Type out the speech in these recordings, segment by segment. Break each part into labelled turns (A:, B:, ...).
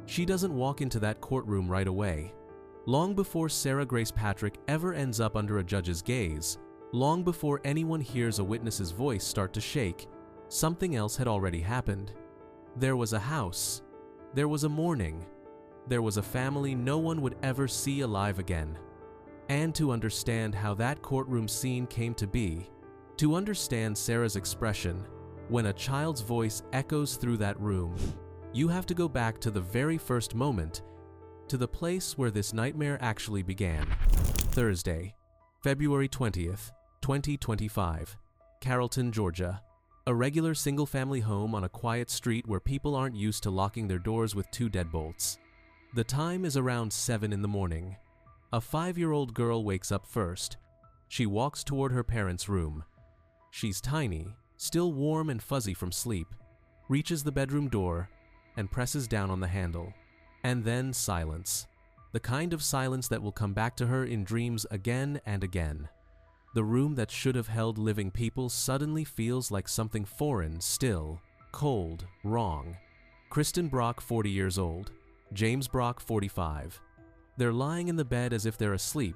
A: She doesn't walk into that courtroom right away. Long before Sarah Grace Patrick ever ends up under a judge's gaze, long before anyone hears a witness's voice start to shake, something else had already happened. There was a house. There was a mourning. There was a family no one would ever see alive again. And to understand how that courtroom scene came to be, to understand Sarah's expression when a child's voice echoes through that room, you have to go back to the very first moment, to the place where this nightmare actually began. Thursday, February 20th, 2025, Carrollton, Georgia. A regular single-family home on a quiet street where people aren't used to locking their doors with 2 deadbolts. The time is around 7 in the morning. A 5-year-old girl wakes up first. She walks toward her parents' room. She's tiny, still warm and fuzzy from sleep, reaches the bedroom door, and presses down on the handle. And then silence. The kind of silence that will come back to her in dreams again and again. The room that should have held living people suddenly feels like something foreign, still, cold, wrong. Kristen Brock, 40 years old. James Brock, 45. They're lying in the bed as if they're asleep,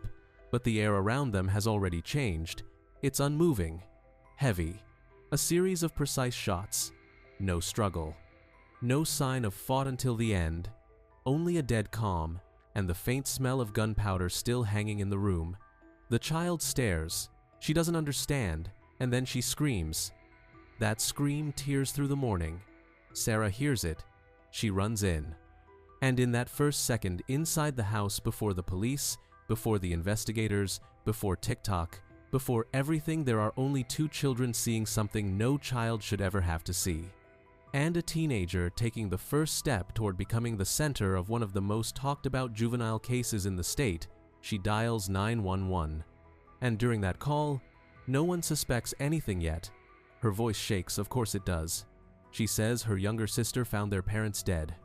A: but the air around them has already changed. It's unmoving, heavy. A series of precise shots. No struggle. No sign of fought until the end. Only a dead calm, and the faint smell of gunpowder still hanging in the room. The child stares. She doesn't understand, and then she screams. That scream tears through the morning. Sarah hears it. She runs in. And in that first second inside the house, before the police, before the investigators, before TikTok, before everything, there are only 2 children seeing something no child should ever have to see. And a teenager taking the first step toward becoming the center of one of the most talked about juvenile cases in the state. She dials 911. And during that call, no one suspects anything yet. Her voice shakes, of course it does. She says her younger sister found their parents dead.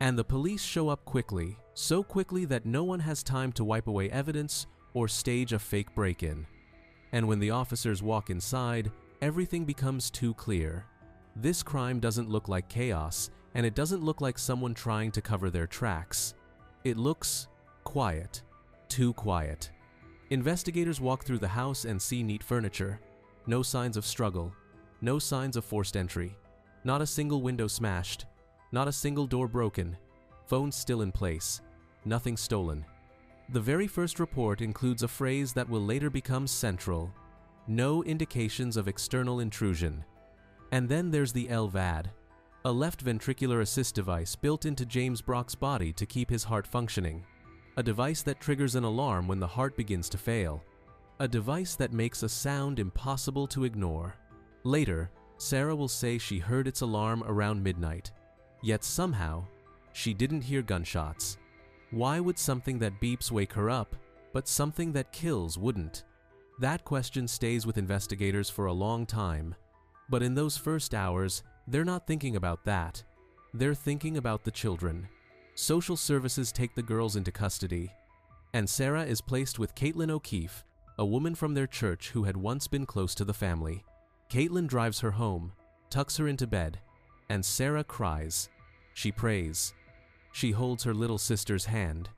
A: And the police show up quickly, so quickly that no one has time to wipe away evidence or stage a fake break-in. And when the officers walk inside, everything becomes too clear. This crime doesn't look like chaos, and it doesn't look like someone trying to cover their tracks. It looks quiet. Too quiet. Investigators walk through the house and see neat furniture. No signs of struggle. No signs of forced entry. Not a single window smashed. Not a single door broken. Phones still in place. Nothing stolen. The very first report includes a phrase that will later become central. No indications of external intrusion. And then there's the LVAD, a left ventricular assist device built into James Brock's body to keep his heart functioning. A device that triggers an alarm when the heart begins to fail. A device that makes a sound impossible to ignore. Later, Sarah will say she heard its alarm around midnight. Yet somehow, she didn't hear gunshots. Why would something that beeps wake her up, but something that kills wouldn't? That question stays with investigators for a long time. But in those first hours, they're not thinking about that. They're thinking about the children. Social services take the girls into custody, and Sarah is placed with Caitlin O'Keefe, a woman from their church who had once been close to the family. Caitlin drives her home, tucks her into bed, and Sarah cries. She prays. She holds her little sister's hand,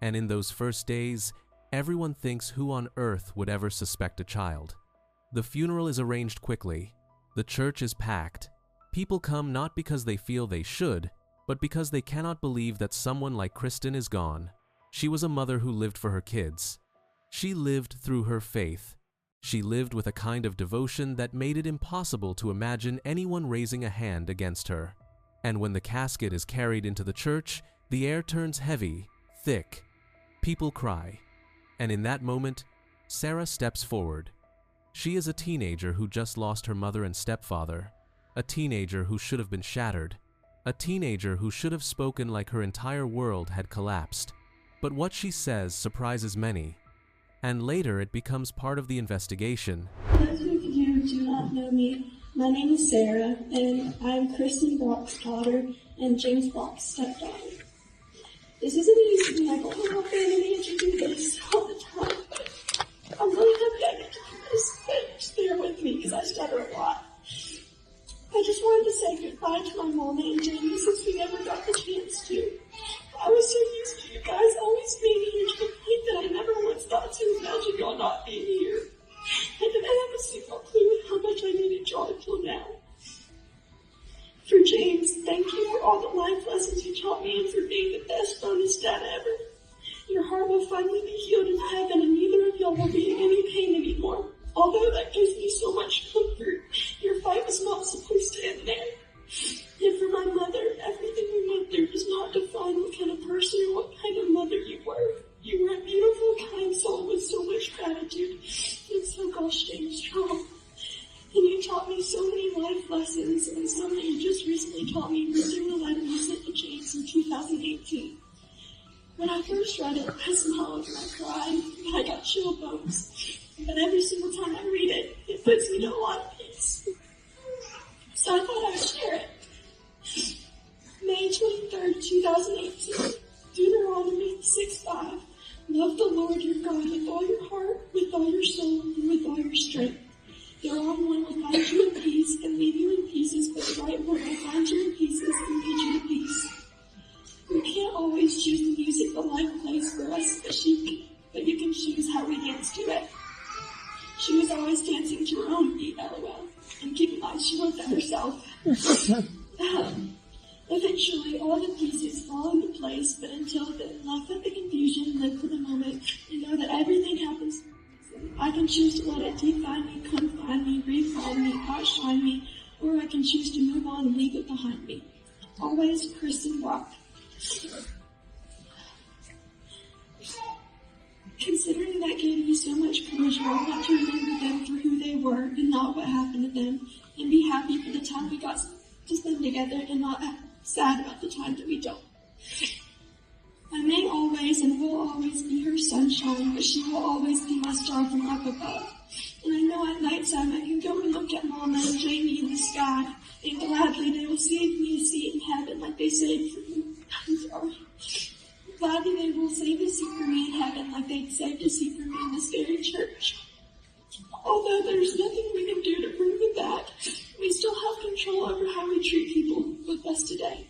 A: and in those first days, everyone thinks who on earth would ever suspect a child. The funeral is arranged quickly. The church is packed. People come not because they feel they should, but because they cannot believe that someone like Kristen is gone. She was a mother who lived for her kids. She lived through her faith. She lived with a kind of devotion that made it impossible to imagine anyone raising a hand against her. And when the casket is carried into the church, the air turns heavy, thick. People cry. And in that moment, Sarah steps forward. She is a teenager who just lost her mother and stepfather. A teenager who should have been shattered. A teenager who should have spoken like her entire world had collapsed. But what she says surprises many. And later it becomes part of the investigation.
B: Those of you do not know me, my name is Sarah, and I'm Kristen Brock's daughter and James Brock's stepdaughter. This isn't easy. I don't know if anybody to do this all the time. I'm really happy I get to do this, but just bear with me because I stutter a lot. I just wanted to say goodbye to my mom and Jamie since we never got the chance to. taught me and for being the best bonus dad ever. Your heart will finally be healed in heaven, and neither of y'all will be in any pain anymore. Although that gives me so much comfort, your fight was not supposed to end there. And for my mother, everything we went through does not define what kind of person or what kind of mother you were. You were a beautiful, kind soul with so much gratitude and so gosh dang strong. And you taught me so many life lessons, and some that you just recently taught me through a letter you sent to James in 2018. When I first read it, I smiled and I cried, and I got chill bumps. But every single time I read it, it puts me to a lot of peace. So I thought I would share it. May 23rd, 2018. Deuteronomy 6:5. Love the Lord your God with all your heart, with all your soul, and with all your strength. The wrong one will find you in peace and leave you in pieces, but the right one will find you in pieces and lead you to peace. We can't always choose the music the life plays for us, but you can choose how we dance to it. She was always dancing to her own beat, LOL. And keep in mind, she wrote that herself. Eventually, all the pieces fall into place, but until then, laugh at the confusion, live for the moment, and know that everything happens. I can choose to let it define me, confine me, refine me, outshine me, or I can choose to move on and leave it behind me. Always, Kristen Brock. Considering that gave me so much closure, I want to remember them for who they were and not what happened to them, and be happy for the time we got to spend together and not sad about the time that we don't. I may always and will always be her sunshine, but she will always be my star from up above. And I know at nighttime I can go and look at Mama and Jamie in the sky, and gladly they will save me a seat in heaven like they saved for me. I'm sorry. Gladly they will save a seat for me in heaven like they saved a seat for me in this very church. Although there's nothing we can do to bring them back, we still have control over how we treat people with us today.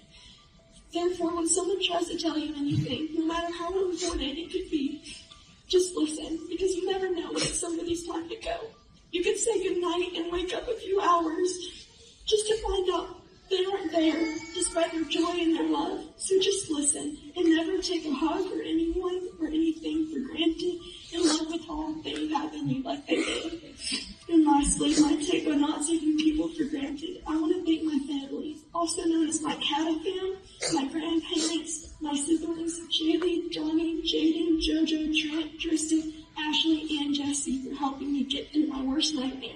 B: Therefore, when someone tries to tell you anything, no matter how important it could be, just listen, because you never know when it's somebody's time to go. You could say goodnight and wake up a few hours just to find out they aren't there, despite their joy and their love. So just listen, and never take a hug or anyone or anything for granted, and love with all they have in you like they did. And lastly, my take on not taking people for granted. I want to thank my family, also known as my cattle fam, my grandparents, my siblings, Jaylee, Johnny, Jaden, Jojo, Trent, Tristan, Ashley, and Jesse for helping me get through my worst nightmare.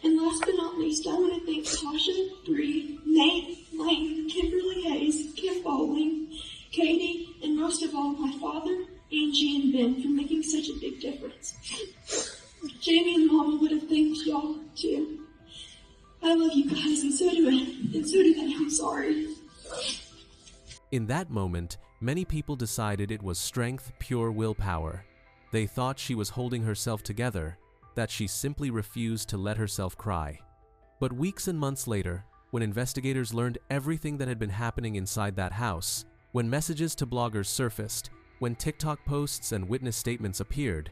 B: And last but not least, I want to thank Tasha, Bree, Nate, Lane, Kimberly Hayes, Kim Bowling, Katie, and most of all, my father, Angie, and Ben for making such a big difference. Jamie and Mama would have thanked y'all, too. I love you guys, and so do I. And so do they. I'm sorry.
A: In that moment, many people decided it was strength, pure willpower. They thought she was holding herself together, that she simply refused to let herself cry. But weeks and months later, when investigators learned everything that had been happening inside that house, when messages to bloggers surfaced, when TikTok posts and witness statements appeared,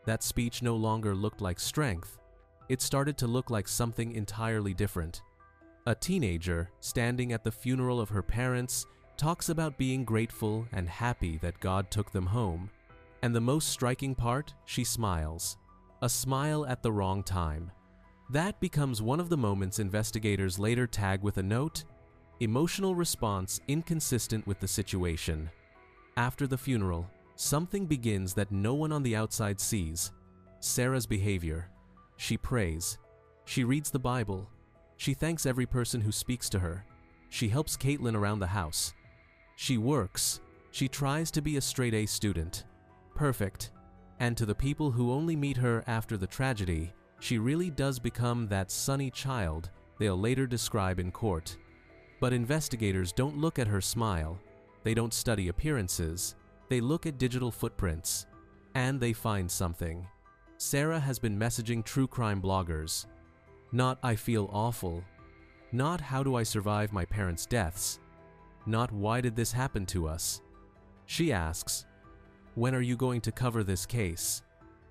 A: that speech no longer looked like strength. It started to look like something entirely different. A teenager, standing at the funeral of her parents, talks about being grateful and happy that God took them home. And the most striking part, she smiles. A smile at the wrong time. That becomes one of the moments investigators later tag with a note, emotional response inconsistent with the situation. After the funeral, something begins that no one on the outside sees. Sarah's behavior. She prays. She reads the Bible. She thanks every person who speaks to her. She helps Caitlin around the house. She works. She tries to be a straight-A student. Perfect. And to the people who only meet her after the tragedy, she really does become that sunny child they'll later describe in court. But investigators don't look at her smile. They don't study appearances. They look at digital footprints. And they find something. Sarah has been messaging true crime bloggers. Not "I feel awful." Not "How do I survive my parents' deaths?" Not "Why did this happen to us?" She asks, "When are you going to cover this case?"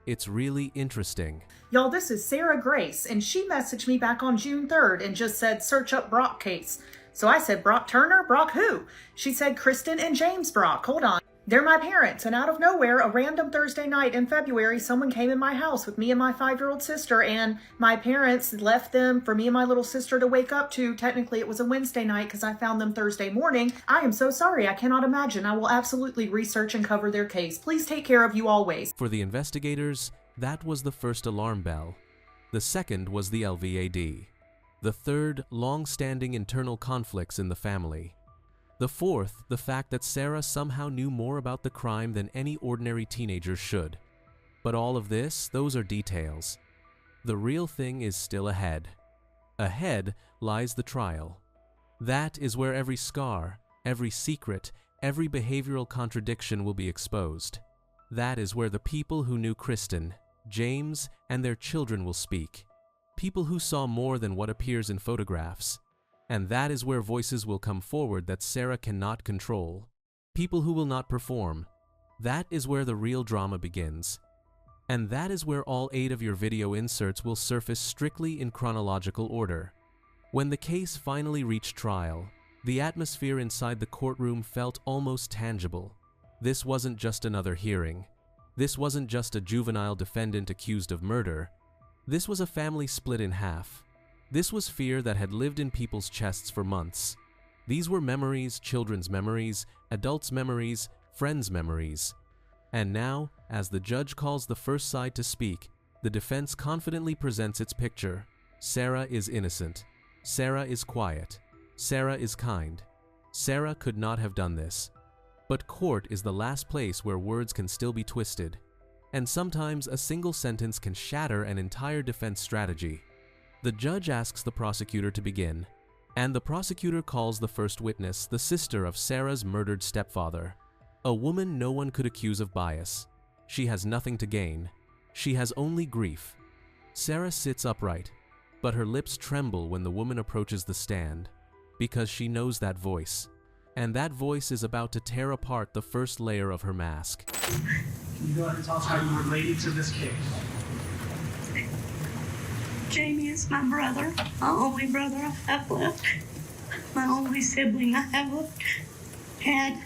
A: It's really interesting.
C: Y'all, this is Sarah Grace, and she messaged me back on June 3rd and just said, search up Brock case. So I said, Brock Turner? Brock who? She said, Kristen and James Brock. Hold on. They're my parents. And out of nowhere, a random Thursday night in February, someone came in my house with me and my 5-year-old sister, and my parents left them for me and my little sister to wake up to. Technically, it was a Wednesday night because I found them Thursday morning. I am so sorry. I cannot imagine. I will absolutely research and cover their case. Please take care of you always.
A: For the investigators, that was the first alarm bell. The second was the LVAD. The third, long-standing internal conflicts in the family. The fourth, the fact that Sarah somehow knew more about the crime than any ordinary teenager should. But all of this, those are details. The real thing is still ahead. Ahead lies the trial. That is where every scar, every secret, every behavioral contradiction will be exposed. That is where the people who knew Kristen, James, and their children will speak. People who saw more than what appears in photographs. And that is where voices will come forward that Sarah cannot control. People who will not perform. That is where the real drama begins. And that is where all 8 of your video inserts will surface strictly in chronological order. When the case finally reached trial, the atmosphere inside the courtroom felt almost tangible. This wasn't just another hearing. This wasn't just a juvenile defendant accused of murder. This was a family split in half. This was fear that had lived in people's chests for months. These were memories, children's memories, adults' memories, friends' memories. And now, as the judge calls the first side to speak, the defense confidently presents its picture. Sarah is innocent. Sarah is quiet. Sarah is kind. Sarah could not have done this. But court is the last place where words can still be twisted. And sometimes a single sentence can shatter an entire defense strategy. The judge asks the prosecutor to begin, and the prosecutor calls the first witness the sister of Sarah's murdered stepfather, a woman no one could accuse of bias. She has nothing to gain. She has only grief. Sarah sits upright, but her lips tremble when the woman approaches the stand, because she knows that voice, and that voice is about to tear apart the first layer of her mask.
D: Can you go ahead and tell us how you related to this case?
B: Jamie is my brother, my only brother I have left, my only sibling I have left. Had.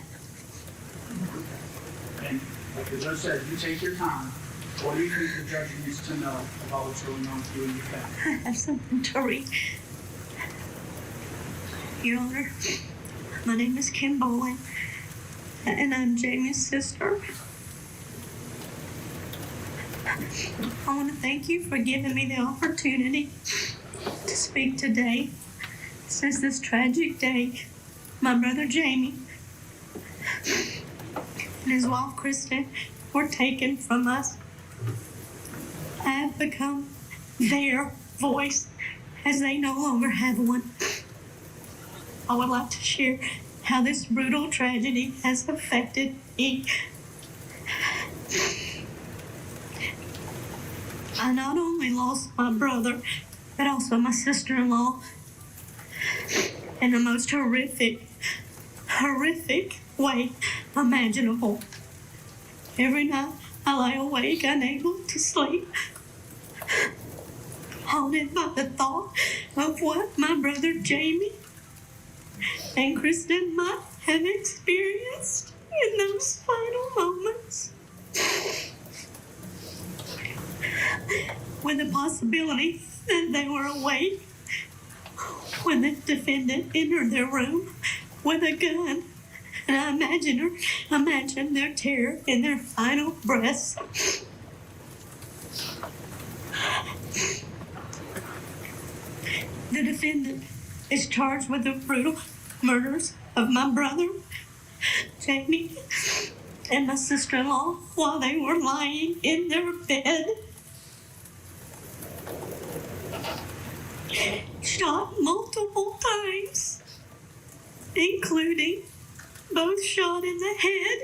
D: And like the judge said, you take your time. What do you think the judge needs to know about what's going on with you and your family?
B: I have something to read. Your Honor, my name is Kim Bowling, and I'm Jamie's sister. I want to thank you for giving me the opportunity to speak today. Since this tragic day, my brother Jamie and his wife Kristen were taken from us. I have become their voice as they no longer have one. I would like to share how this brutal tragedy has affected me. I not only lost my brother, but also my sister-in-law in the most horrific way imaginable. Every night I lie awake, unable to sleep, haunted by the thought of what my brother Jamie and Kristen might have experienced in those final moments. With the possibility that they were awake when the defendant entered their room with a gun, and I imagine their terror in their final breaths. The defendant is charged with the brutal murders of my brother, Jamie, and my sister-in-law while they were lying in their bed. Shot multiple times, including both shot in the head.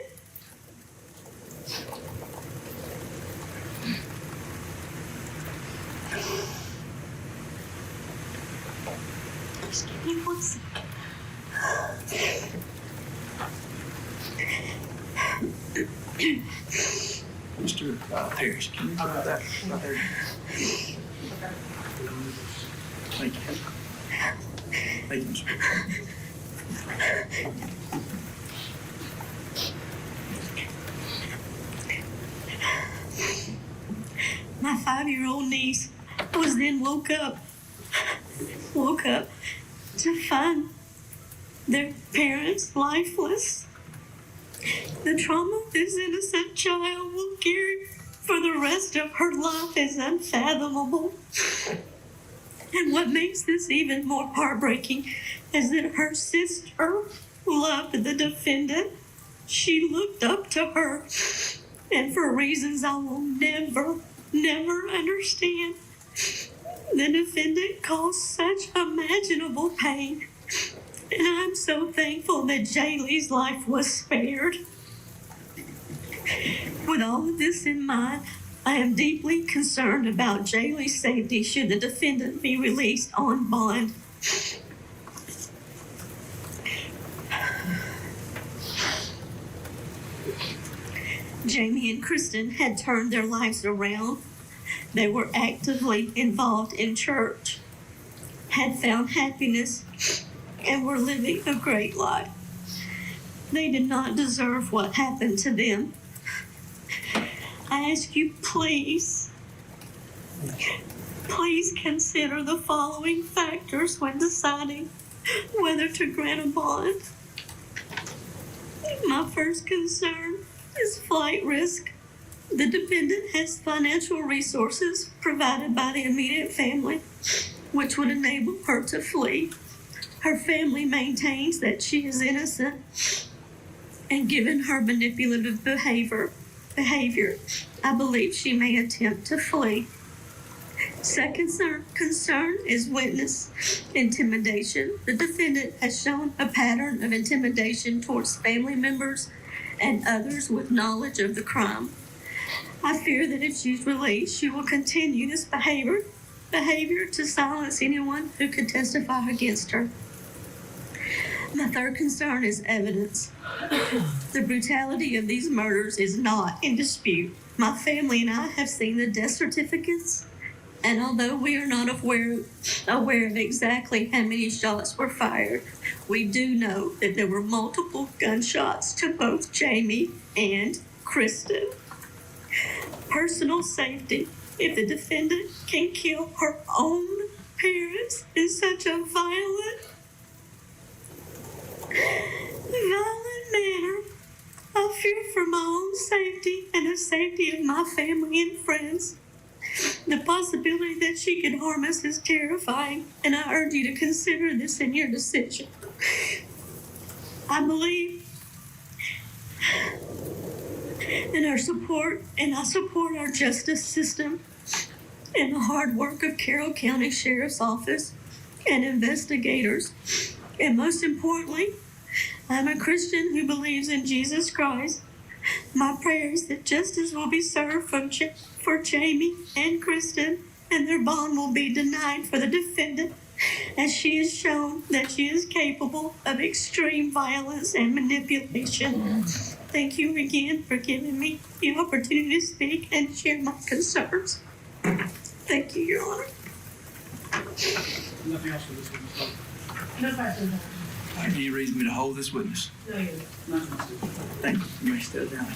B: Just give me 1 second.
D: Mr. Parrish, can you grab that? Thank you. Thank you, Mr.
E: My 5-year-old niece was then woke up to find their parents lifeless. The trauma this innocent child will carry for the rest of her life is unfathomable. And what makes this even more heartbreaking is that her sister loved the defendant. She looked up to her, and for reasons I will never understand, the defendant caused such imaginable pain. And I'm so thankful that Jaylee's life was spared. With all of this in mind, I am deeply concerned about Jaylee's safety should the defendant be released on bond. Jamie and Kristen had turned their lives around. They were actively involved in church, had found happiness, and were living a great life. They did not deserve what happened to them. I ask you, please consider the following factors when deciding whether to grant a bond. My first concern is flight risk. The defendant has financial resources provided by the immediate family, which would enable her to flee. Her family maintains that she is innocent, and given her manipulative behavior, I believe she may attempt to flee. Second concern is witness intimidation. The defendant has shown a pattern of intimidation towards family members and others with knowledge of the crime. I fear that if she's released, she will continue this behavior to silence anyone who could testify against her. My third concern is evidence. The brutality of these murders is not in dispute. My family and I have seen the death certificates, and although we are not aware of exactly how many shots were fired, we do know that there were multiple gunshots to both Jamie and Kristen. Personal safety. If the defendant can kill her own parents in such a violent manner, I fear for my own safety and the safety of my family and friends. The possibility that she could harm us is terrifying, and I urge you to consider this in your decision. I believe in our support, and I support our justice system and the hard work of Carroll County Sheriff's Office and investigators. And most importantly, I'm a Christian who believes in Jesus Christ. My prayer is that justice will be served for Jamie and Kristen, and their bond will be denied for the defendant, as she has shown that she is capable of extreme violence and manipulation. Thank you again for giving me the opportunity to speak and share my concerns. Thank you, Your Honor.
D: Nothing else for this witness?
F: No questions.
G: Any reason me to hold this witness?
F: No, you don't.
D: Nothing else.
G: Thank you. You may step down.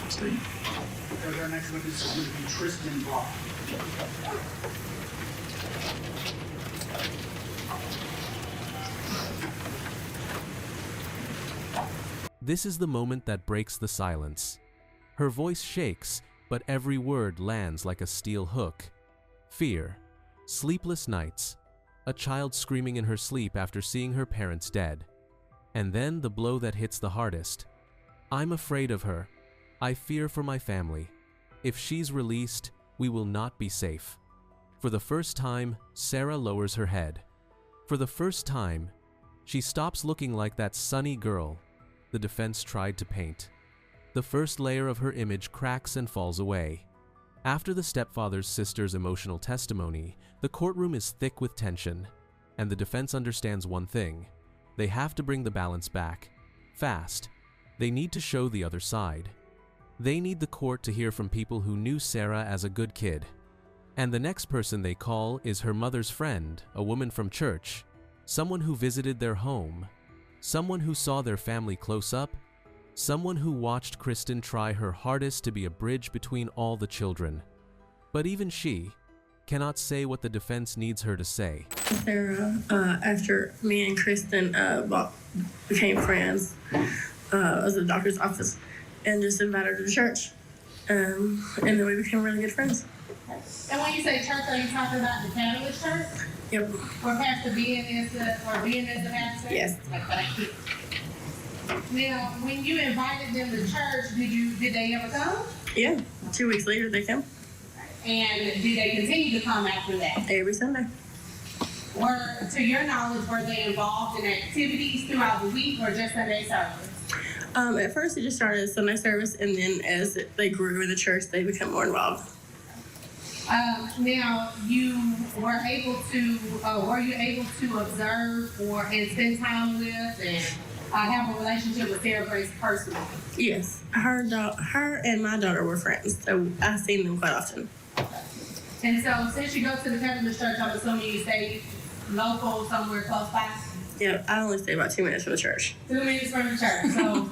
G: Steve.
D: Our next witness is going to be Tristan Brock.
A: This is the moment that breaks the silence. Her voice shakes, but every word lands like a steel hook. Fear, sleepless nights, a child screaming in her sleep after seeing her parents dead. And then the blow that hits the hardest. I'm afraid of her. I fear for my family. If she's released, we will not be safe. For the first time, Sarah lowers her head. For the first time, she stops looking like that sunny girl the defense tried to paint. The first layer of her image cracks and falls away. After the stepfather's sister's emotional testimony, the courtroom is thick with tension, and the defense understands one thing: they have to bring the balance back, fast. They need to show the other side. They need the court to hear from people who knew Sarah as a good kid. And the next person they call is her mother's friend, a woman from church, someone who visited their home, someone who saw their family close up, someone who watched Kristen try her hardest to be a bridge between all the children. But even she cannot say what the defense needs her to say.
H: Sarah, after me and Kristen became friends, I was at the doctor's office and just invited her to church. And then we became really good friends.
F: And when you say church, are you talking about the Catholic church?
H: Yep.
F: Where Pastor Ben is the pastor?
H: Yes.
F: Now, when you invited them to church, did they ever come?
H: Yeah. 2 weeks later, they come.
F: And did they continue to come after that?
H: Every Sunday.
F: To your knowledge, were they involved in activities throughout the week or just Sunday service?
H: At first, it just started as Sunday service, and then as they grew in the church, they became more involved.
F: Now, you were you able to observe and spend time with and have a relationship with Sarah Grace personally?
H: Yes. Her and my daughter were friends, so I've seen them quite often.
F: And so, since you go to the Catholic church, I'm assuming you stay local, somewhere close by?
H: Yeah, I only stay about 2 minutes from the church.
F: 2 minutes from the church. So,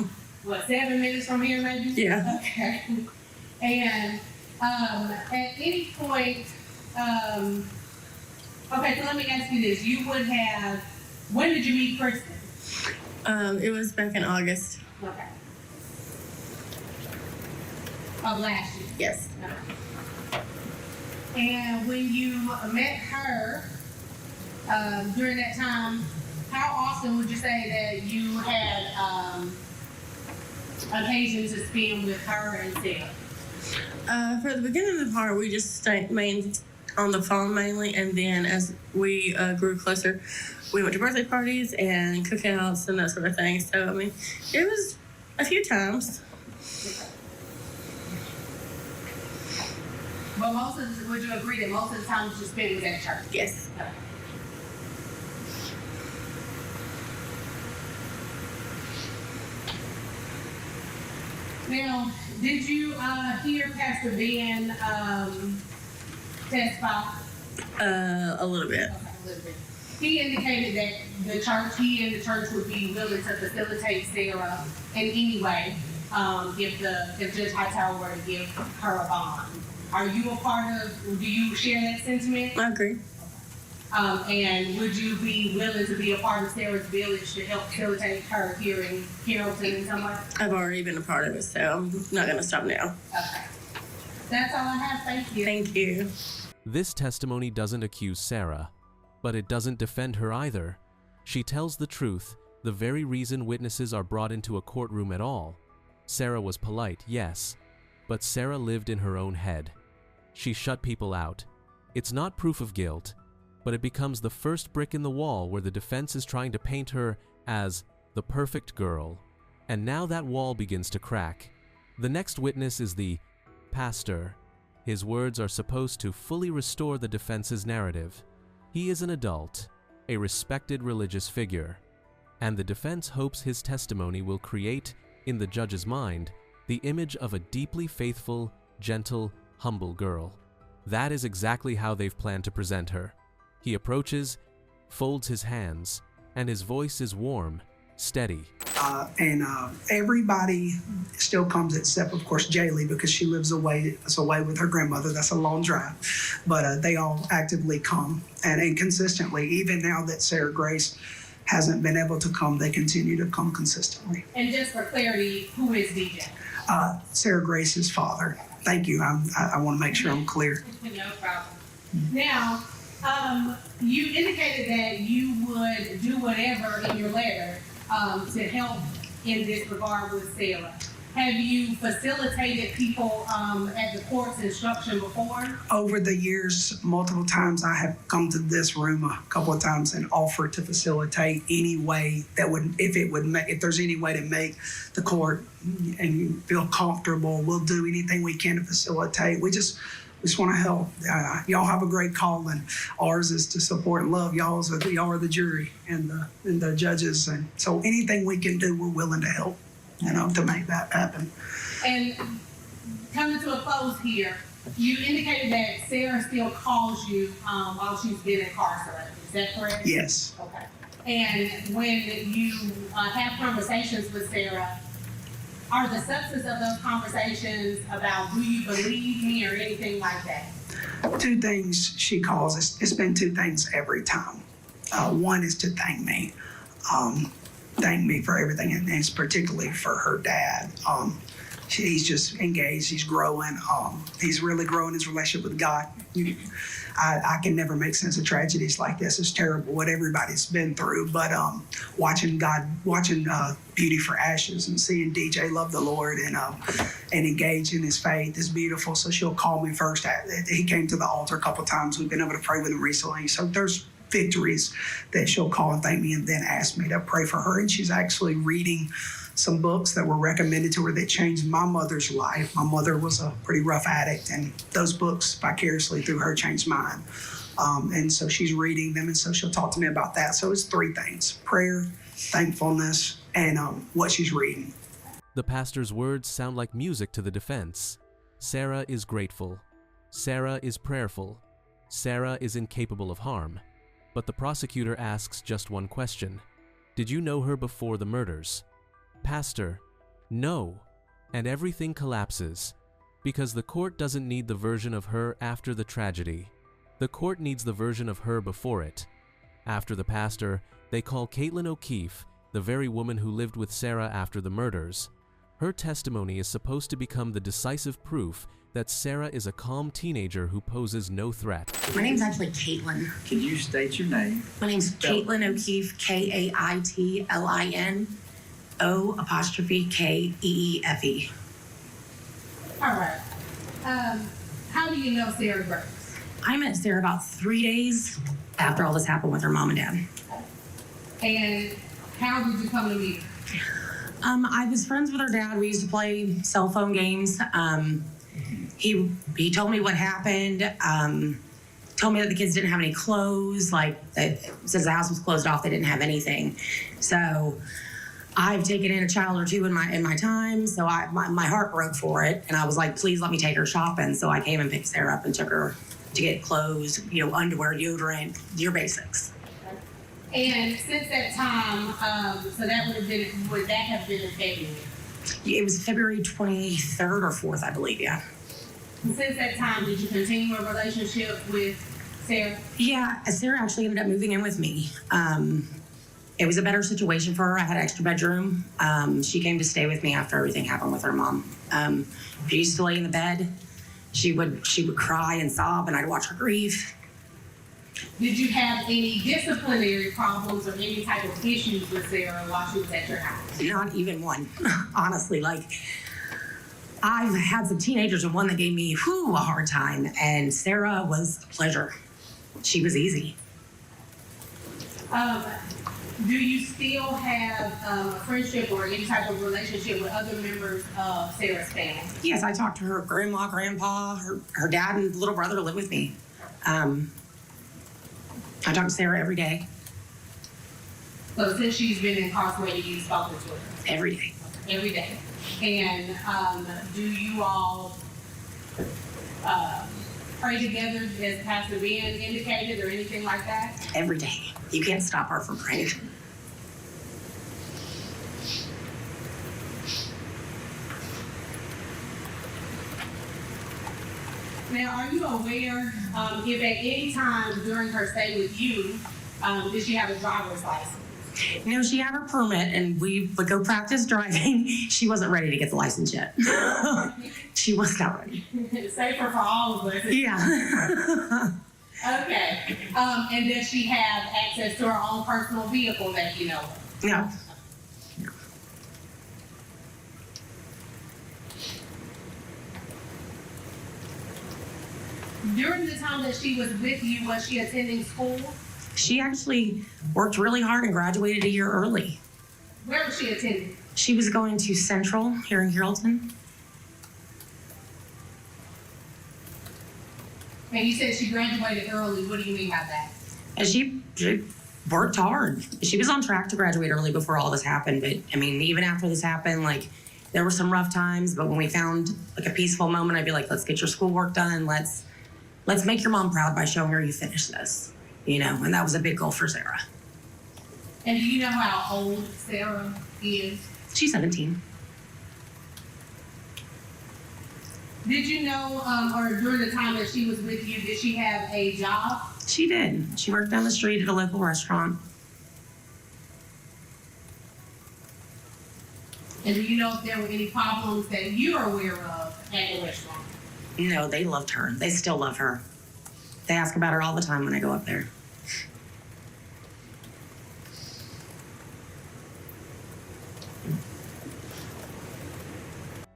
F: 7 minutes from here, maybe?
H: Yeah.
F: Okay. And at any point, okay, so let me ask you this. When did you meet Kristen?
H: It was back in August.
F: Okay. Of last year?
H: Yes.
F: Okay. And when you met her, during that time, how often would you say that you had occasion to spend with her and Sarah?
H: For the beginning of the part, we just stayed on the phone mainly, and then as we grew closer, we went to birthday parties and cookouts and that sort of thing. So, I mean, it was a few times.
F: But would you agree that most of the time you spent was at church?
H: Yes.
F: Okay. Now, did you hear Pastor Ben testify?
H: A little bit.
F: Okay, a little bit. He indicated that he and the church would be willing to facilitate Sarah in any way if Judge Hightower were to give her a bond. Do you share that sentiment?
H: I agree.
F: And would you be willing to be a part of Sarah's village to help facilitate her here in Carrollton in some way?
H: I've already been a part of it, so I'm not going to stop now.
F: Okay. That's all I have. Thank you.
H: Thank you.
A: This testimony doesn't accuse Sarah, but it doesn't defend her either. She tells the truth, the very reason witnesses are brought into a courtroom at all. Sarah was polite, yes, but Sarah lived in her own head. She shut people out. It's not proof of guilt, but it becomes the first brick in the wall where the defense is trying to paint her as the perfect girl. And now that wall begins to crack. The next witness is the pastor. His words are supposed to fully restore the defense's narrative. He is an adult, a respected religious figure, and the defense hopes his testimony will create, in the judge's mind, the image of a deeply faithful, gentle, humble girl. That is exactly how they've planned to present her. He approaches, folds his hands, and his voice is warm, steady.
D: Everybody still comes except, of course, Jaylee, because she lives away with her grandmother. That's a long drive. But they all actively come and consistently. Even now that Sarah Grace hasn't been able to come, they continue to come consistently.
F: And just for clarity, who is DJ?
D: Sarah Grace's father. Thank you. I want to make sure I'm clear.
F: No problem. Now, you indicated that you would do whatever in your letter to help in this regard with Sarah. Have you facilitated people at the court's instruction before?
D: Over the years, multiple times I have come to this room a couple of times and offered to facilitate any way that would, if there's any way to make the court and you feel comfortable, we'll do anything we can to facilitate. We just want to help. Y'all have a great call, and ours is to support and love. Y'all are the jury and the judges, and so anything we can do, we're willing to help. to make that happen.
F: And coming to a close here, you indicated that Sarah still calls you while she's been incarcerated. Is that correct?
D: Yes.
F: Okay. And when you have conversations with Sarah, are the substance of those conversations about do you believe me or anything like that?
D: Two things she calls. It's been two things every time. One is to thank me. Thank me for everything, and it's particularly for her dad. He's just engaged. He's growing. He's really growing his relationship with God. I can never make sense of tragedies like this. It's terrible what everybody's been through. But watching Beauty for Ashes and seeing DJ love the Lord and engage in his faith is beautiful. So she'll call me first. He came to the altar a couple of times. We've been able to pray with him recently. So there's victories that she'll call and thank me and then ask me to pray for her. And she's actually reading some books that were recommended to her that changed my mother's life. My mother was a pretty rough addict, and those books vicariously through her changed mine. And so she's reading them, and so she'll talk to me about that. So it's three things: prayer, thankfulness, and what she's reading.
A: The pastor's words sound like music to the defense. Sarah is grateful. Sarah is prayerful. Sarah is incapable of harm. But the prosecutor asks just one question. Did you know her before the murders? Pastor, no. And everything collapses. Because the court doesn't need the version of her after the tragedy. The court needs the version of her before it. After the pastor, they call Caitlin O'Keefe, the very woman who lived with Sarah after the murders. Her testimony is supposed to become the decisive proof that Sarah is a calm teenager who poses no threat.
I: My name's actually Caitlin.
G: Can you state your name?
I: My name's Caitlin O'Keefe, Kaitlin, O''Keefe.
F: All right. How do you know Sarah Grace?
I: I met Sarah about 3 days after all this happened with her mom and dad.
F: And how did you come to meet her?
I: I was friends with her dad. We used to play cell phone games. He told me what happened. Told me that the kids didn't have any clothes. Since the house was closed off, they didn't have anything. So I've taken in a child or two in my time. So my heart broke for it, and I was like, please let me take her shopping. So I came and picked Sarah up and took her to get clothes, underwear, deodorant, your basics.
F: And since that time, so that would that have been in February?
I: It was February 23rd or 4th, I believe, yeah.
F: Since that time, did you continue a relationship with Sarah?
I: Yeah, Sarah actually ended up moving in with me. It was a better situation for her. I had an extra bedroom. She came to stay with me after everything happened with her mom. She used to lay in the bed. She would cry and sob, and I'd watch her grieve.
F: Did you have any disciplinary problems or any type of issues with Sarah while she was at your house?
I: Not even one, honestly. I've had some teenagers and one that gave me a hard time, and Sarah was a pleasure. She was easy.
F: Do you still have a friendship or any type of relationship with other members of Sarah's family?
I: Yes, I talked to her grandma, grandpa, her dad, and little brother live with me. I talk to Sarah every day.
F: So since she's been incarcerated, you've spoken to her?
I: Every day.
F: Every day. And do you all pray together as Pastor Ben indicated or anything like that?
I: Every day. You can't stop her from praying.
F: Now, are you aware if at any time during her stay with you, did she have a driver's license?
I: No, she had her permit, and we would go practice driving. She wasn't ready to get the license yet. She was not ready.
F: Safer for all of us.
I: Yeah.
F: Okay. And does she have access to her own personal vehicle that you know of?
I: No.
F: During the time that she was with you, was she attending school?
I: She actually worked really hard and graduated a year early.
F: Where was she attending?
I: She was going to Central here in Carrollton.
F: And you said she graduated early. What do you mean by that?
I: And she worked hard. She was on track to graduate early before all this happened. But I mean, even after this happened, like there were some rough times, but when we found like a peaceful moment, I'd be like, let's get your schoolwork done. Let's make your mom proud by showing her you finished this, you know, and that was a big goal for Sarah.
F: And do you know how old Sarah is?
I: She's 17.
F: Did you know, or during the time that she was with you, did she have a job?
I: She did. She worked down the street at a local restaurant.
F: And do you know if there were any problems that you are aware of at the restaurant?
I: No, they loved her. They still love her. They ask about her all the time when I go up there.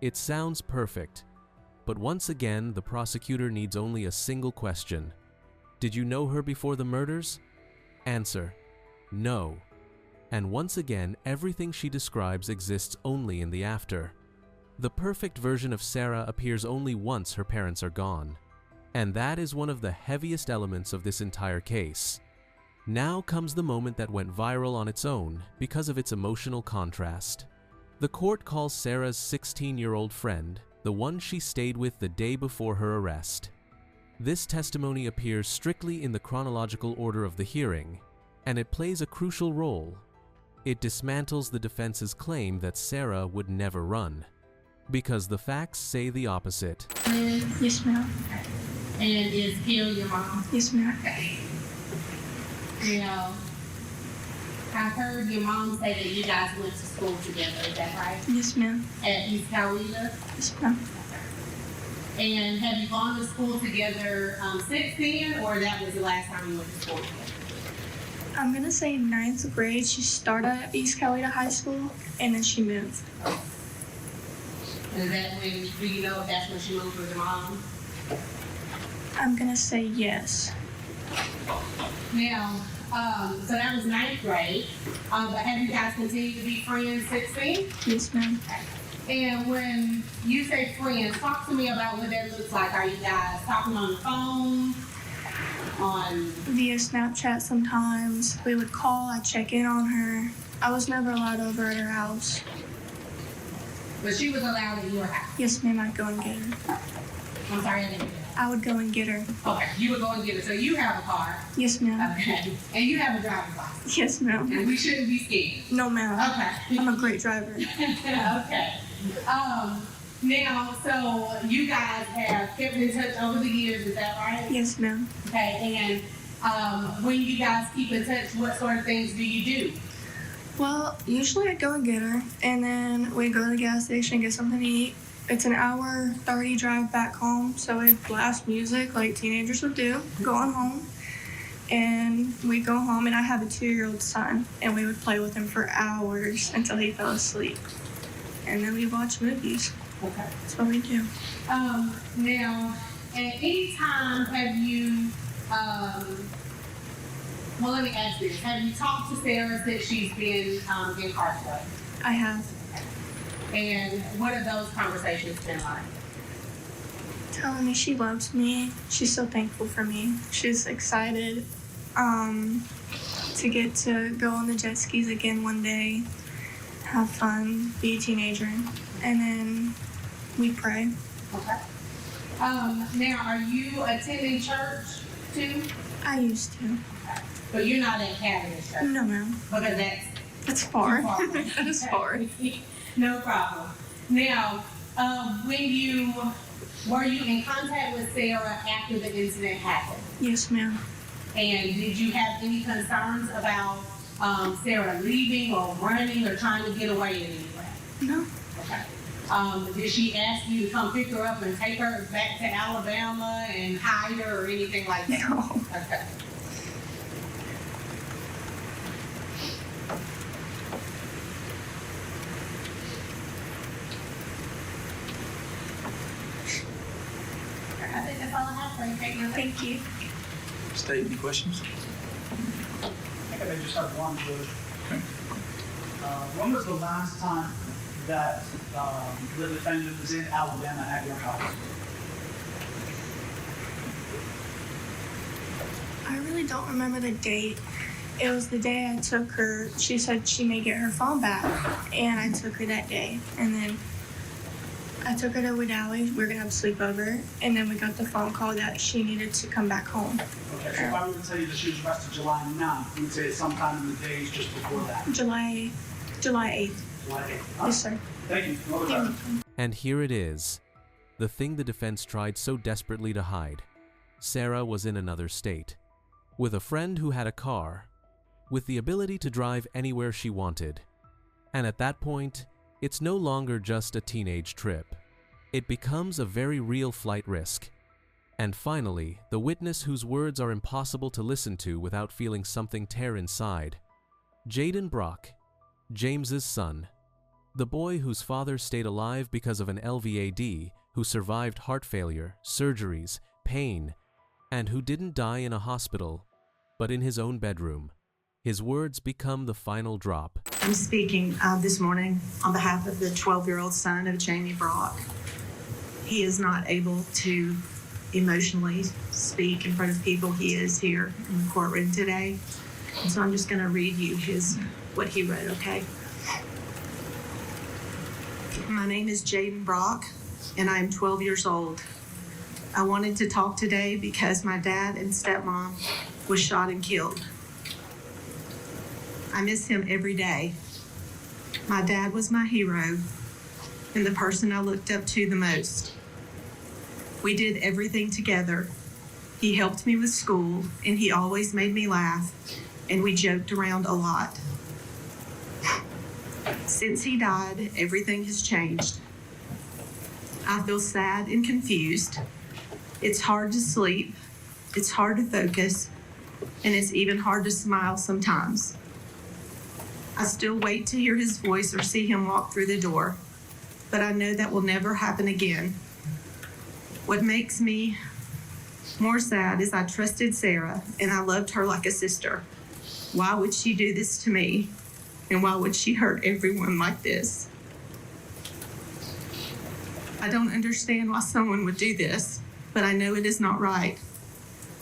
A: It sounds perfect, but once again, the prosecutor needs only a single question. Did you know her before the murders? Answer: no. And once again, everything she describes exists only in the after. The perfect version of Sarah appears only once her parents are gone. And that is one of the heaviest elements of this entire case. Now comes the moment that went viral on its own because of its emotional contrast. The court calls Sarah's 16-year-old friend, the one she stayed with the day before her arrest. This testimony appears strictly in the chronological order of the hearing, and it plays a crucial role. It dismantles the defense's claim that Sarah would never run, because the facts say the opposite.
B: Yes, ma'am.
F: And is Gail your mom?
B: Yes, ma'am.
F: Okay. Now, I heard your mom say that you guys went to school together, is that right?
B: Yes, ma'am.
F: At East Coweta?
B: Yes, ma'am.
F: And have you gone to school together since then, or that was the last time you went to school together?
B: I'm gonna say 9th grade. She started at East Coweta High School, and then she moved.
F: Is that when, do you know if that's when she moved with your mom?
B: I'm gonna say yes.
F: Now, so that was 9th grade, but have you guys continued to be friends since then?
B: Yes, ma'am.
F: And when you say friends, talk to me about what that looks like. Are you guys talking on the phone?
B: Via Snapchat sometimes. We would call, I'd check in on her. I was never allowed over at her house.
F: But she was allowed at your house?
B: Yes, ma'am, I'd go and get her.
F: I'm sorry, I didn't get that.
B: I would go and get her.
F: Okay, you would go and get her. So you have a car.
B: Yes, ma'am.
F: Okay. And you have a driver's license.
B: Yes, ma'am.
F: And we shouldn't be scared.
B: No, ma'am.
F: Okay.
B: I'm a great driver.
F: Okay. Now, so you guys have kept in touch over the years, is that right?
B: Yes, ma'am.
F: Okay, and when you guys keep in touch, what sort of things do you do?
B: Well, usually I'd go and get her, and then we'd go to the gas station and get something to eat. It's an hour 30 drive back home, so we'd blast music like teenagers would do, going home. And we'd go home, and I have a 2-year-old son, and we would play with him for hours until he fell asleep. And then we'd watch movies.
F: Okay.
B: That's what we do.
F: Now, at any time have you, well, let me ask this. Have you talked to Sarah since she's been incarcerated?
B: I have.
F: And what have those conversations been like?
B: Telling me she loves me. She's so thankful for me. She's excited to get to go on the jet skis again one day, have fun, be a teenager, and then we pray.
F: Okay. Now, are you attending church too?
B: I used to.
F: Okay. But you're not at Catholic church?
B: No, ma'am.
F: Because
B: That's far.
F: too far.
B: That is far.
F: No problem. Now, were you in contact with Sarah after the incident happened?
B: Yes, ma'am.
F: And did you have any concerns about Sarah leaving or running or trying to get away in any way?
B: No.
F: Okay. Did she ask you to come pick her up and take her back to Alabama and hide her or anything like that?
B: No.
F: Okay. I think that's all I have for you.
B: Thank you.
G: State, any questions?
J: I think I just have one question.
G: Okay.
J: When was the last time that the defendant was in Alabama at your house?
B: I really don't remember the date.
K: It was the day I took her. She said she may get her phone back, and I took her that day. And then I took her to Wedowee. We were gonna have a sleepover, and then we got the phone call that she needed to come back home.
J: Okay, so if I were to tell you that she was arrested July 9th, you would say sometime in the days just before that.
K: July 8th.
J: July 8th.
K: Yes, sir.
J: Thank you. No
K: You're
J: other
K: welcome.
A: And here it is. The thing the defense tried so desperately to hide. Sarah was in another state, with a friend who had a car, with the ability to drive anywhere she wanted. And at that point, it's no longer just a teenage trip. It becomes a very real flight risk. And finally, the witness whose words are impossible to listen to without feeling something tear inside. Jaden Brock, James's son, the boy whose father stayed alive because of an LVAD, who survived heart failure, surgeries, pain, and who didn't die in a hospital, but in his own bedroom. His words become the final drop.
L: I'm speaking this morning on behalf of the 12-year-old son of Jamie Brock. He is not able to emotionally speak in front of people. He is here in the courtroom today. And so I'm just going to read you what he wrote, okay? My name is Jaden Brock, and I am 12 years old. I wanted to talk today because my dad and stepmom was shot and killed. I miss him every day. My dad was my hero and the person I looked up to the most. We did everything together. He helped me with school, and he always made me laugh, and we joked around a lot. Since he died, everything has changed. I feel sad and confused. It's hard to sleep, it's hard to focus, and it's even hard to smile sometimes. I still wait to hear his voice or see him walk through the door, but I know that will never happen again. What makes me more sad is I trusted Sarah and I loved her like a sister. Why would she do this to me? And why would she hurt everyone like this? I don't understand why someone would do this, but I know it is not right.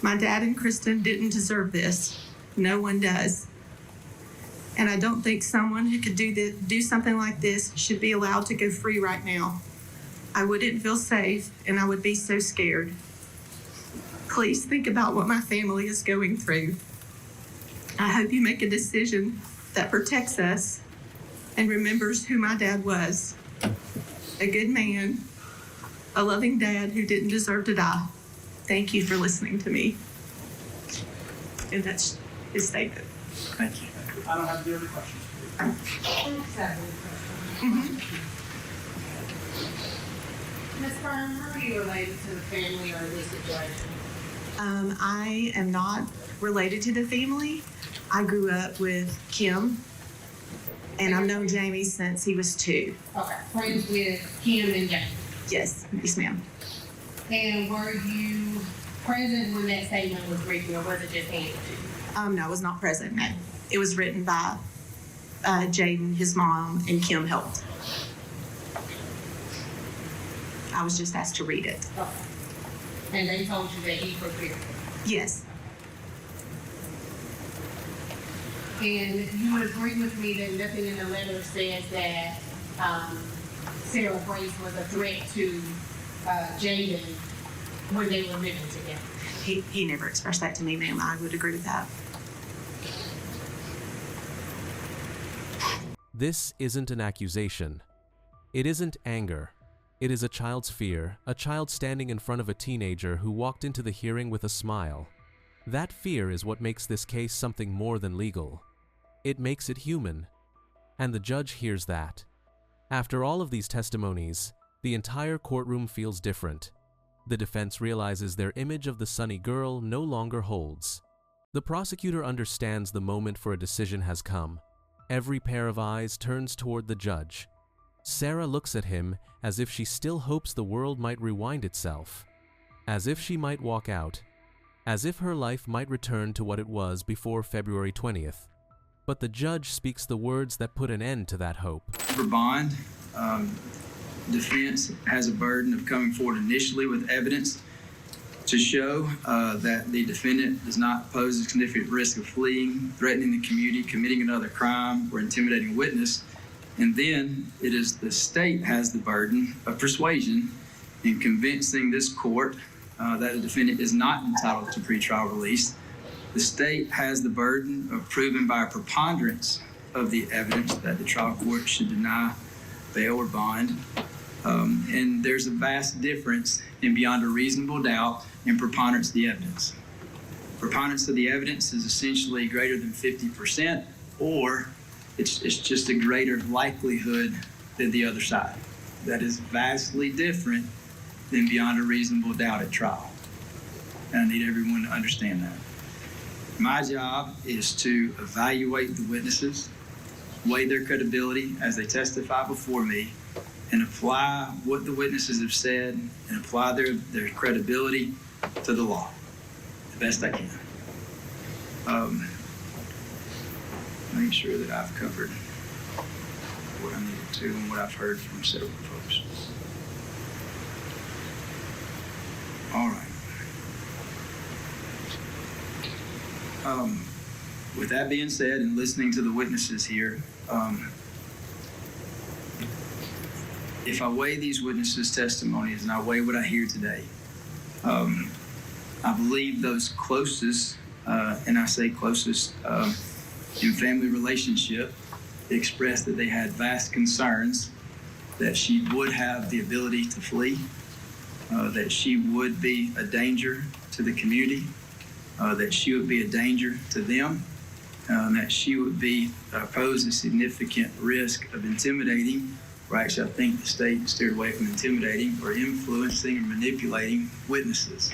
L: My dad and Kristen didn't deserve this. No one does. And I don't think someone who could do something like this should be allowed to go free right now. I wouldn't feel safe, and I would be so scared. Please think about what my family is going through. I hope you make a decision that protects us and remembers who my dad was. A good man, a loving dad who didn't deserve to die. Thank you for listening to me. And that's his statement. Thank you.
J: I don't have any other questions.
F: Ms. Byrne, how are you related to the family or this situation?
L: I am not related to the family. I grew up with Kim, and I've known Jamie since he was 2.
F: Okay, friends with Kim and Jamie.
L: Yes, ma'am.
F: And were you present when that statement was written, or was it just handed to you?
L: No, I was not present, no. It was written by Jaden, his mom, and Kim helped. I was just asked to read it.
F: Okay. And they told you that he prepared it?
L: Yes.
F: And you would agree with me that nothing in the letter says that Sarah Grace was a threat to Jaden when they were living together?
L: He never expressed that to me, ma'am. I would agree with that.
A: This isn't an accusation. It isn't anger. It is a child's fear, a child standing in front of a teenager who walked into the hearing with a smile. That fear is what makes this case something more than legal. It makes it human. And the judge hears that. After all of these testimonies, the entire courtroom feels different. The defense realizes their image of the sunny girl no longer holds. The prosecutor understands the moment for a decision has come. Every pair of eyes turns toward the judge. Sarah looks at him as if she still hopes the world might rewind itself, as if she might walk out, as if her life might return to what it was before February 20th. But the judge speaks the words that put an end to that hope.
G: For bond, defense has a burden of coming forward initially with evidence To show that the defendant does not pose a significant risk of fleeing, threatening the community, committing another crime, or intimidating a witness. And then it is the state has the burden of persuasion in convincing this court that the defendant is not entitled to pretrial release. The state has the burden of proving by a preponderance of the evidence that the trial court should deny bail or bond. And there's a vast difference in beyond a reasonable doubt in preponderance of the evidence. Preponderance of the evidence is essentially greater than 50%, or it's just a greater likelihood than the other side. That is vastly different than beyond a reasonable doubt at trial. And I need everyone to understand that. My job is to evaluate the witnesses, weigh their credibility as they testify before me, and apply what the witnesses have said and apply their credibility to the law the best I can. Make sure that I've covered what I needed to and what I've heard from several folks. All right. With that being said, and listening to the witnesses here, if I weigh these witnesses' testimonies and I weigh what I hear today, I believe those closest, and I say closest in family relationship, expressed that they had vast concerns that she would have the ability to flee, that she would be a danger to the community, that she would be a danger to them, that she would pose a significant risk of intimidating, or actually I think the state steered away from intimidating or influencing or manipulating witnesses.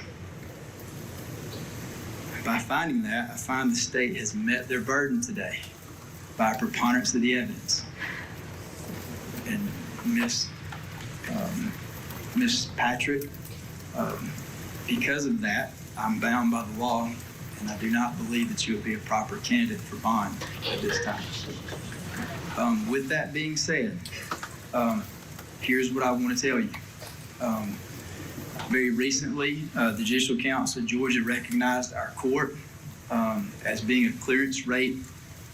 G: By finding that, I find the state has met their burden today by a preponderance of the evidence. And Miss Patrick, because of that, I'm bound by the law, and I do not believe that you would be a proper candidate for bond at this time. With that being said, here's what I want to tell you. Very recently, the Judicial Council of Georgia recognized our court as being a clearance rate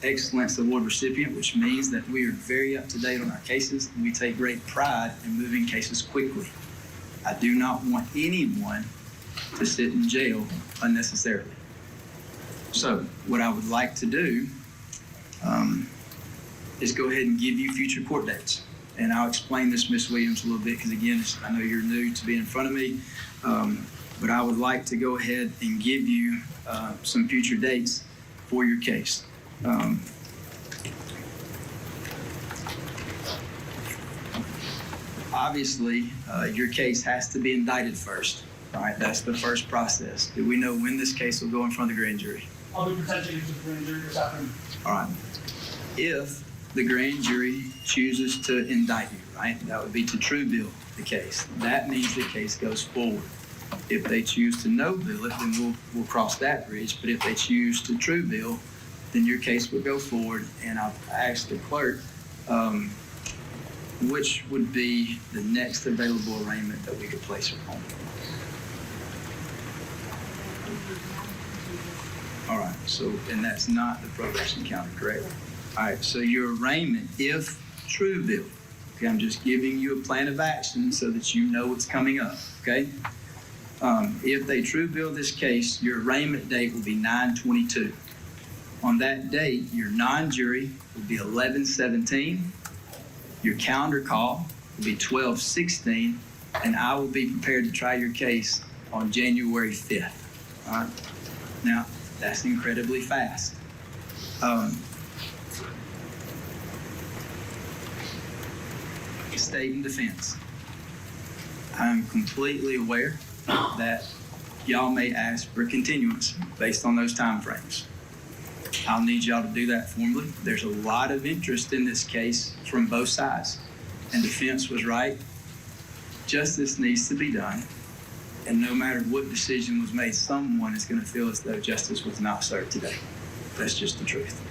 G: excellence award recipient, which means that we are very up to date on our cases and we take great pride in moving cases quickly. I do not want anyone to sit in jail unnecessarily. So what I would like to do is go ahead and give you future court dates. And I'll explain this, Ms. Williams, a little bit, because again, I know you're new to being in front of me, but I would like to go ahead and give you some future dates for your case. Obviously, your case has to be indicted first. All right, that's the first process. Do we know when this case will go in front of the grand jury?
J: I'll be presenting it to the grand jury this afternoon.
G: All right. If the grand jury chooses to indict you, right, that would be to true bill the case. That means the case goes forward. If they choose to no bill it, then we'll cross that bridge. But if they choose to true bill, then your case would go forward. And I'll ask the clerk which would be the next available arraignment that we could place her on. All right, so, and that's not the probation county, correct? All right, so your arraignment, if true bill, okay, I'm just giving you a plan of action so that you know what's coming up, okay? If they true bill this case, your arraignment date will be 9/22. On that date, your non-jury will be 11/17. Your calendar call will be 12/16, and I will be prepared to try your case on January 5th. All right? Now, that's incredibly fast. State and defense. I'm completely aware that y'all may ask for continuance based on those time frames. I'll need y'all to do that formally. There's a lot of interest in this case from both sides, and defense was right. Justice needs to be done, and no matter what decision was made, someone is going to feel as though justice was not served today. That's just the truth.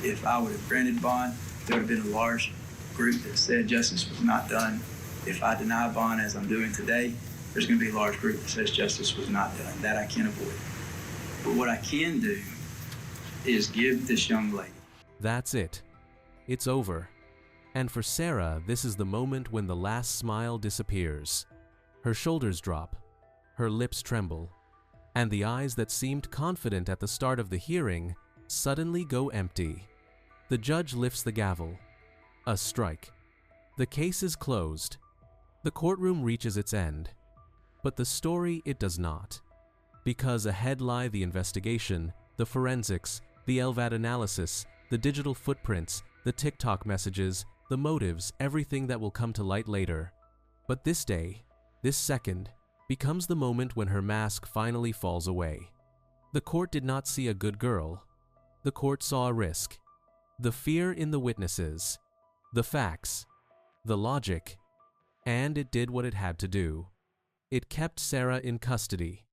G: If I would have granted bond, there would have been a large group that said justice was not done. If I deny bond as I'm doing today, there's going to be a large group that says justice was not done. That I can't avoid. But what I can do is give this young lady.
A: That's it. It's over. And for Sarah, this is the moment when the last smile disappears. Her shoulders drop, her lips tremble, and the eyes that seemed confident at the start of the hearing suddenly go empty. The judge lifts the gavel. A strike. The case is closed. The courtroom reaches its end. But the story, it does not. Because ahead lie the investigation, the forensics, the LVAD analysis, the digital footprints, the TikTok messages, the motives, everything that will come to light later. But this day, this second, becomes the moment when her mask finally falls away. The court did not see a good girl. The court saw a risk. The fear in the witnesses, the facts, the logic, and it did what it had to do. It kept Sarah in custody.